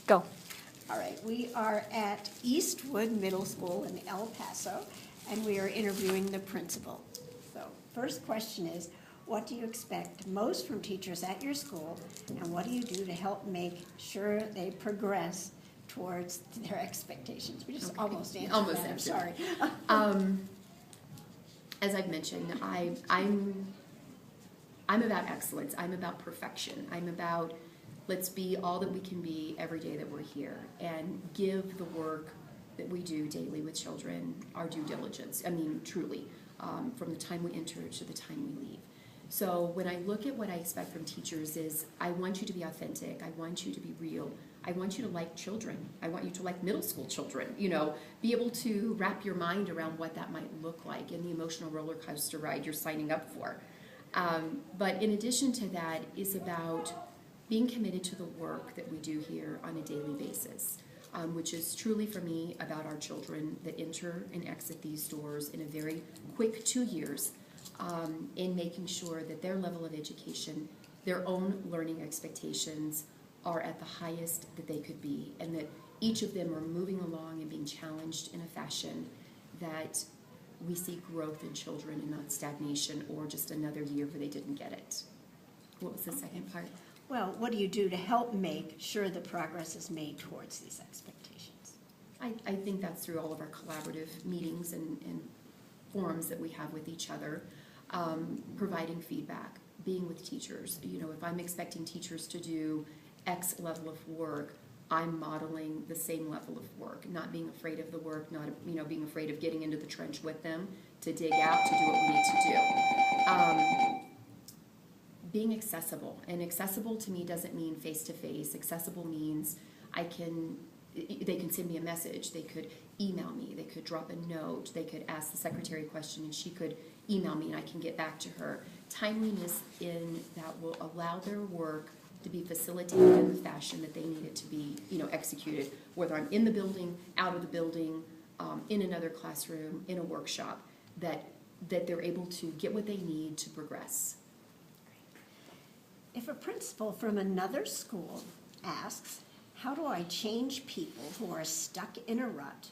Go. All right, we are at Eastwood Middle School in El Paso, and we are interviewing the principal. So, first question is, what do you expect most from teachers at your school, and what do you do to help make sure they progress towards their expectations? We just almost answered that, I'm sorry. As I've mentioned, I'm about excellence. I'm about perfection. I'm about let's be all that we can be every day that we're here and give the work that we do daily with children our due diligence. I mean, truly, from the time we enter to the time we leave. So when I look at what I expect from teachers is I want you to be authentic. I want you to be real. I want you to like children. I want you to like middle school children, you know, be able to wrap your mind around what that might look like in the emotional roller coaster ride you're signing up for. But in addition to that is about being committed to the work that we do here on a daily basis, which is truly for me about our children that enter and exit these doors in a very quick 2 years, in making sure that their level of education, their own learning expectations are at the highest that they could be, and that each of them are moving along and being challenged in a fashion that we see growth in children and not stagnation or just another year where they didn't get it. What was the second part? Well, what do you do to help make sure the progress is made towards these expectations? I think that's through all of our collaborative meetings and forums that we have with each other, providing feedback, being with teachers. You know, if I'm expecting teachers to do X level of work, I'm modeling the same level of work, not being afraid of the work, not being afraid of getting into the trench with them to dig out to do what we need to do. Being accessible, and accessible to me doesn't mean face-to-face. Accessible means they can send me a message, they could email me, they could drop a note, they could ask the secretary a question and she could email me and I can get back to her. Timeliness in that will allow their work to be facilitated in the fashion that they need it to be, executed, whether I'm in the building, out of the building, in another classroom, in a workshop, that they're able to get what they need to progress. If a principal from another school asks, how do I change people who are stuck in a rut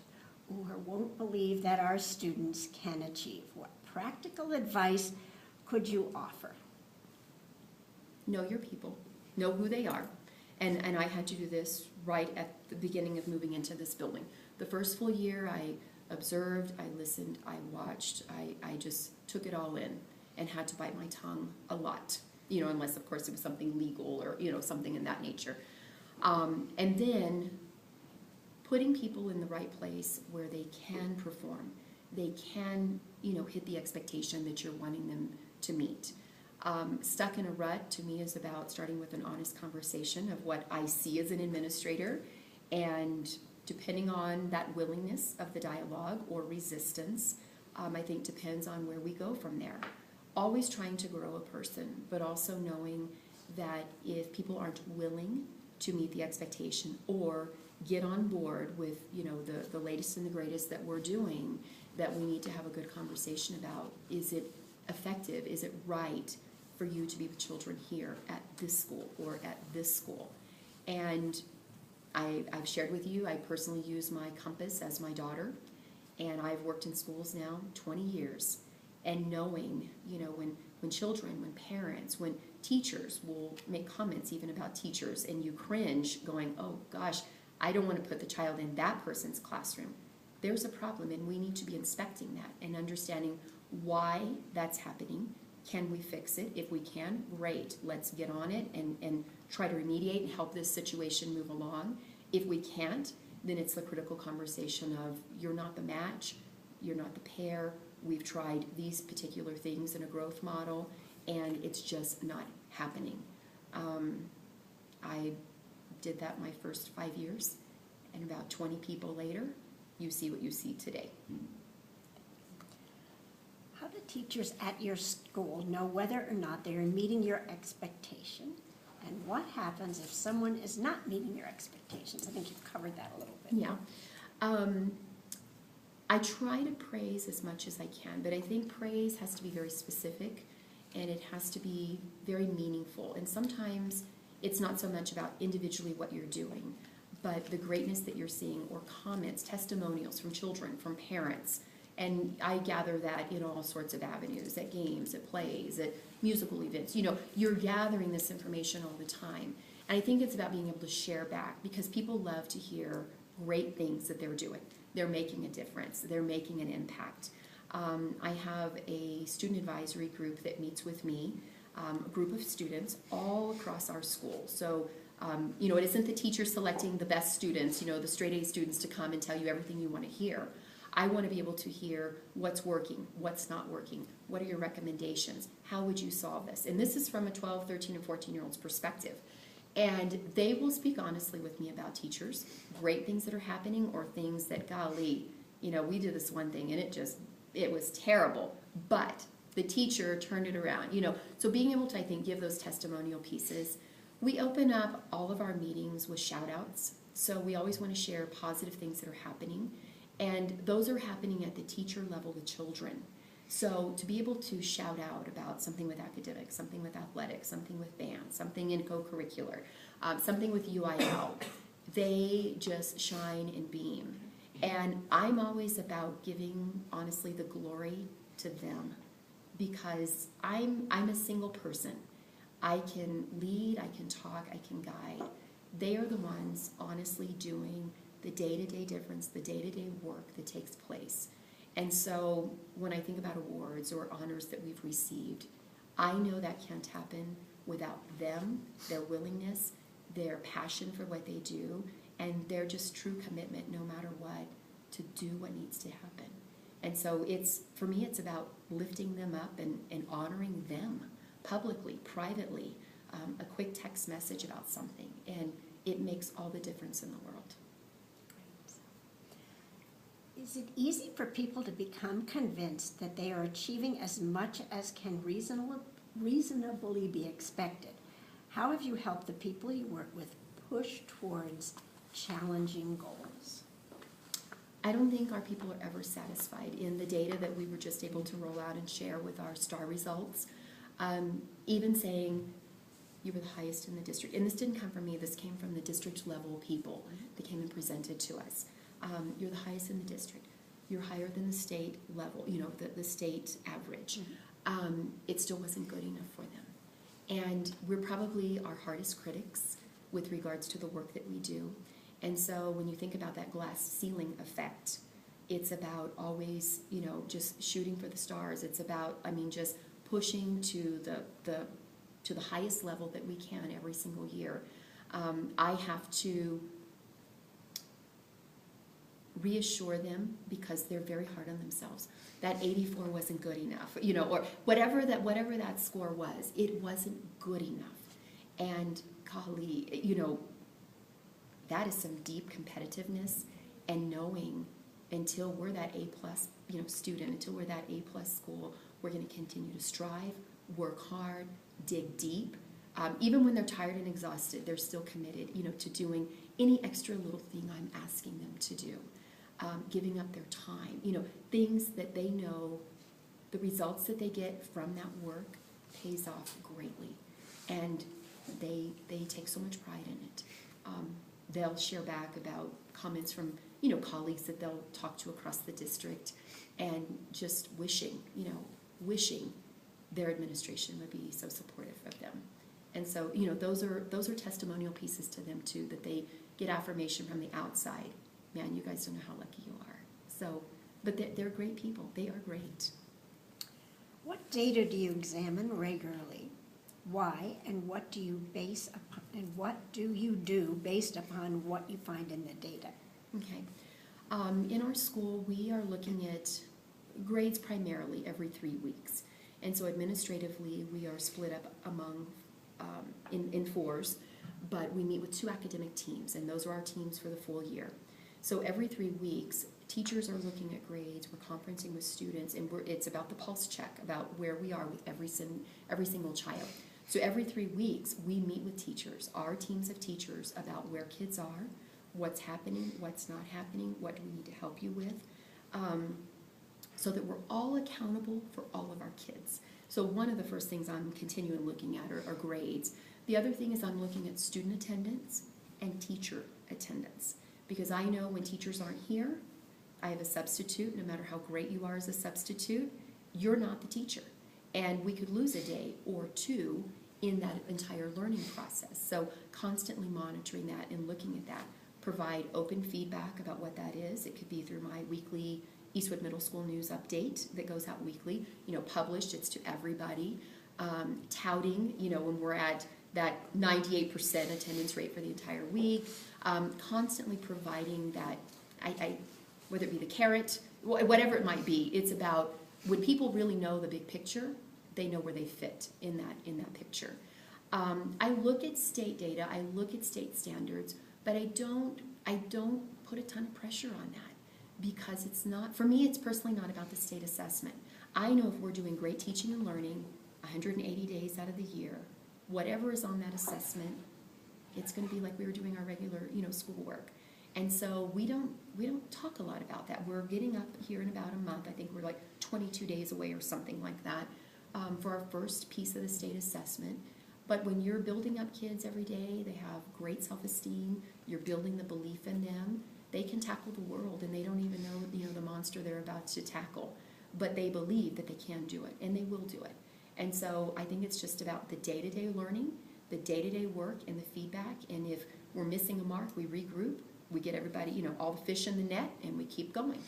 or won't believe that our students can achieve? What practical advice could you offer? Know your people. Know who they are. And I had to do this right at the beginning of moving into this building. The first full year I observed, I listened, I watched, I just took it all in and had to bite my tongue a lot. Unless of course it was something legal or, something in that nature. And then putting people in the right place where they can perform. They can, hit the expectation that you're wanting them to meet. Stuck in a rut to me is about starting with an honest conversation of what I see as an administrator, and depending on that willingness of the dialogue or resistance, I think depends on where we go from there. Always trying to grow a person, but also knowing that if people aren't willing to meet the expectation or get on board with the latest and the greatest that we're doing, that we need to have a good conversation about, is it effective, is it right for you to be with children here at this school or at this school. And I've shared with you, I personally use my compass as my daughter, and I've worked in schools now 20 years. And knowing, when children, when parents, when teachers will make comments even about teachers, and you cringe going, oh gosh, I don't want to put the child in that person's classroom. There's a problem, and we need to be inspecting that and understanding why that's happening. Can we fix it? If we can, great. Let's get on it and try to remediate and help this situation move along. If we can't, then it's the critical conversation of, you're not the match, you're not the pair. We've tried these particular things in a growth model, and it's just not happening. I did that my first 5 years, and about 20 people later, you see what you see today. How do teachers at your school know whether or not they are meeting your expectation? And what happens if someone is not meeting your expectations? I think you've covered that a little bit. Yeah. I try to praise as much as I can, but I think praise has to be very specific and it has to be very meaningful. And sometimes it's not so much about individually what you're doing, but the greatness that you're seeing, or comments, testimonials from children, from parents, and I gather that in all sorts of avenues, at games, at plays, at musical events. You're gathering this information all the time. And I think it's about being able to share back, because people love to hear great things that they're doing. They're making a difference. They're making an impact. I have a student advisory group that meets with me, a group of students all across our school. So, it isn't the teacher selecting the best students, the straight A students to come and tell you everything you want to hear. I want to be able to hear what's working, what's not working, what are your recommendations, how would you solve this? And this is from a 12, 13, and 14-year-old's perspective. And they will speak honestly with me about teachers, great things that are happening, or things that, golly, we did this one thing and it was terrible, but the teacher turned it around, So being able to, I think, give those testimonial pieces. We open up all of our meetings with shout outs. So we always want to share positive things that are happening. And those are happening at the teacher level with children. So to be able to shout out about something with academics, something with athletics, something with band, something in co-curricular, something with UIL, they just shine and beam. And I'm always about giving, honestly, the glory to them, because I'm a single person. I can lead, I can talk, I can guide. They are the ones honestly doing the day-to-day difference, the day-to-day work that takes place. And so when I think about awards or honors that we've received, I know that can't happen without them, their willingness, their passion for what they do, and their just true commitment, no matter what, to do what needs to happen. And so for me, it's about lifting them up and honoring them publicly, privately, a quick text message about something, and it makes all the difference in the world. Is it easy for people to become convinced that they are achieving as much as can reasonably be expected? How have you helped the people you work with push towards challenging goals? I don't think our people are ever satisfied. In the data that we were just able to roll out and share with our STAR results, even saying you were the highest in the district, and this didn't come from me, this came from the district level people that came and presented to us. You're the highest in the district. You're higher than the state level, the state average. It still wasn't good enough for them. And we're probably our hardest critics with regards to the work that we do. And so when you think about that glass ceiling effect, it's about always, just shooting for the stars. It's about, just pushing to the highest level that we can every single year. I have to reassure them, because they're very hard on themselves. That 84 wasn't good enough, or whatever that score was, it wasn't good enough. And golly, that is some deep competitiveness, and knowing until we're that A+ student, until we're that A+ school, we're going to continue to strive, work hard, dig deep. Even when they're tired and exhausted, they're still committed, to doing any extra little thing I'm asking them to do. Giving up their time, things that they know, the results that they get from that work pays off greatly, and they take so much pride in it. They'll share back about comments from colleagues that they'll talk to across the district, and just wishing their administration would be so supportive of them. And so those are testimonial pieces to them too, that they get affirmation from the outside. Man, you guys don't know how lucky you are. So, but they're great people. They are great. What data do you examine regularly? Why, and what do you do based upon what you find in the data? Okay. In our school, we are looking at grades primarily every 3 weeks. And so administratively, we are split up among in fours, but we meet with 2 academic teams, and those are our teams for the full year. So every 3 weeks, teachers are looking at grades, we're conferencing with students, and it's about the pulse check, about where we are with every single child. So every 3 weeks, we meet with teachers, our teams of teachers, about where kids are, what's happening, what's not happening, what do we need to help you with, so that we're all accountable for all of our kids. So one of the first things I'm continuing looking at are grades. The other thing is I'm looking at student attendance and teacher attendance. Because I know when teachers aren't here, I have a substitute. No matter how great you are as a substitute, you're not the teacher. And we could lose a day or two in that entire learning process. So constantly monitoring that and looking at that. Provide open feedback about what that is. It could be through my weekly Eastwood Middle School news update that goes out weekly, published, it's to everybody. Touting, when we're at that 98% attendance rate for the entire week, constantly providing that, whether it be the carrot, whatever it might be, it's about when people really know the big picture, they know where they fit in that picture. I look at state data, I look at state standards, but I don't put a ton of pressure on that. Because it's not, for me, it's personally not about the state assessment. I know if we're doing great teaching and learning 180 days out of the year, whatever is on that assessment, it's going to be like we were doing our regular, schoolwork. And so we don't talk a lot about that. We're getting up here in about a month. I think we're like 22 days away or something like that for our first piece of the state assessment. But when you're building up kids every day, they have great self-esteem, you're building the belief in them, they can tackle the world, and they don't even know, the monster they're about to tackle. But they believe that they can do it, and they will do it. And so I think it's just about the day-to-day learning, the day-to-day work, and the feedback. And if we're missing a mark, we regroup, we get everybody, all the fish in the net, and we keep going.